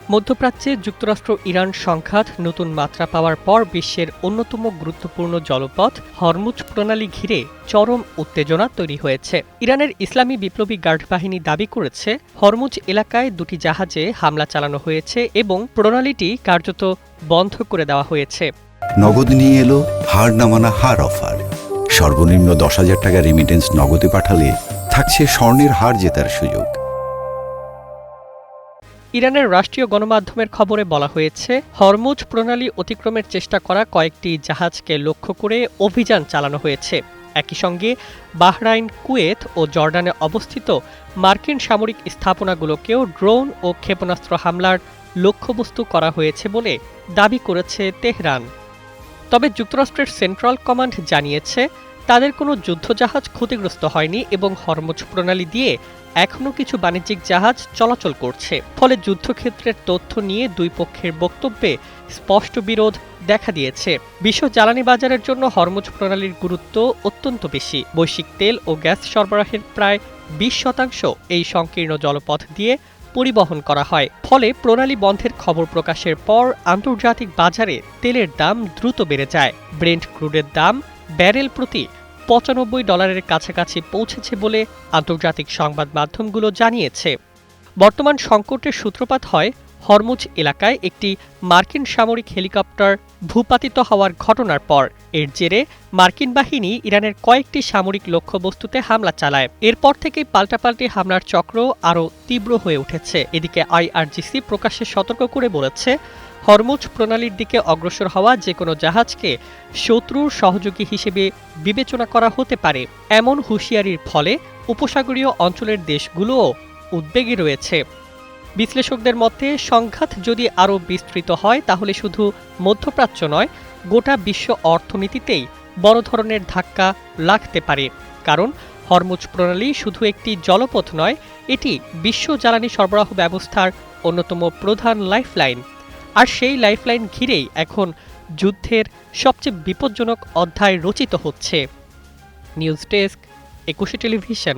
মধ্যপ্রাচ্যে যুক্তরাষ্ট্র ইরান সংঘাত নতুন মাত্রা পাওয়ার পর বিশ্বের অন্যতম গুরুত্বপূর্ণ জলপথ হরমুজ প্রণালী ঘিরে চরম উত্তেজনা তৈরি হয়েছে। ইরানের ইসলামী বিপ্লবী গার্ড বাহিনী দাবি করেছে হরমুজ এলাকায় দুটি জাহাজে হামলা চালানো হয়েছে এবং প্রণালীটি কার্যত বন্ধ করে দেওয়া হয়েছে। নগদ নিয়ে এলো হার না মানা হার অফার। সর্বনিম্ন 10,000 টাকা রেমিটেন্স নগদে পাঠালে থাকছে স্বর্ণের হার জেতার সুযোগ। ইরানের রাষ্ট্রীয় গণমাধ্যমের খবরে বলা হয়েছে, হরমুজ প্রণালী অতিক্রমের চেষ্টা করা কয়েকটি জাহাজকে লক্ষ্য করে অভিযান চালানো হয়েছে। একই সঙ্গে বাহরাইন, কুয়েত ও জর্ডানে অবস্থিত মার্কিন সামরিক স্থাপনাগুলোকেও ড্রোন ও ক্ষেপণাস্ত্র হামলার লক্ষ্যবস্তু করা হয়েছে বলে দাবি করেছে তেহরান। তবে যুক্তরাষ্ট্রের সেন্ট্রাল কমান্ড জানিয়েছে, তাদের কোনো যুদ্ধজাহাজ ক্ষতিগ্রস্ত হয়নি এবং হরমুজ প্রণালী দিয়ে এখনও কিছু বাণিজ্যিক জাহাজ চলাচল করছে। ফলে যুদ্ধক্ষেত্রের তথ্য নিয়ে দুই পক্ষের বক্তব্যে স্পষ্ট বিরোধ দেখা দিয়েছে। বিশ্ব জ্বালানি বাজারের জন্য হরমুজ প্রণালীর গুরুত্ব অত্যন্ত বেশি। বৈশ্বিক তেল ও গ্যাস সরবরাহের প্রায় 20% এই সংকীর্ণ জলপথ দিয়ে পরিবহন করা হয়। ফলে প্রণালী বন্ধের খবর প্রকাশের পর আন্তর্জাতিক বাজারে তেলের দাম দ্রুত বেড়ে যায়। ব্রেন্ট ক্রুডের দাম ব্যারেল প্রতি $95 কাছাকাছি পৌঁছেছে বলে আন্তর্জাতিক সংবাদ মাধ্যমগুলো জানিয়েছে। বর্তমান সংকটের সূত্রপাত হয় হরমুজ এলাকায় একটি মার্কিন সামরিক হেলিকপ্টার ভূপাতিত হওয়ার ঘটনার পর। এর জেরে মার্কিন বাহিনী ইরানের কয়েকটি সামরিক লক্ষ্যবস্তুতে হামলা চালায়। এরপর থেকেই পাল্টাপাল্টি হামলার চক্র আরও তীব্র হয়ে উঠেছে। এদিকে IRGC প্রকাশ্যে সতর্ক করে বলেছে, হরমুজ প্রণালীর দিকে অগ্রসর হওয়া যে কোনো জাহাজকে শত্রুর সহযোগী হিসেবে বিবেচনা করা হতে পারে। এমন হুঁশিয়ারির ফলে উপসাগরীয় অঞ্চলের দেশগুলোও উদ্বেগে রয়েছে। বিশ্লেষকদের মতে, সংঘাত যদি আরও বিস্তৃত হয় তাহলে শুধু মধ্যপ্রাচ্য নয়, গোটা বিশ্ব অর্থনীতিতেই বড় ধরনের ধাক্কা লাগতে পারে। কারণ হরমুজ প্রণালী শুধু একটি জলপথ নয়, এটি বিশ্ব জ্বালানি সরবরাহ ব্যবস্থার অন্যতম প্রধান লাইফলাইন। আর সেই লাইফলাইন ঘিরেই এখন যুদ্ধের সবচেয়ে বিপজ্জনক অধ্যায় রচিত হচ্ছে। News desk, 21 television.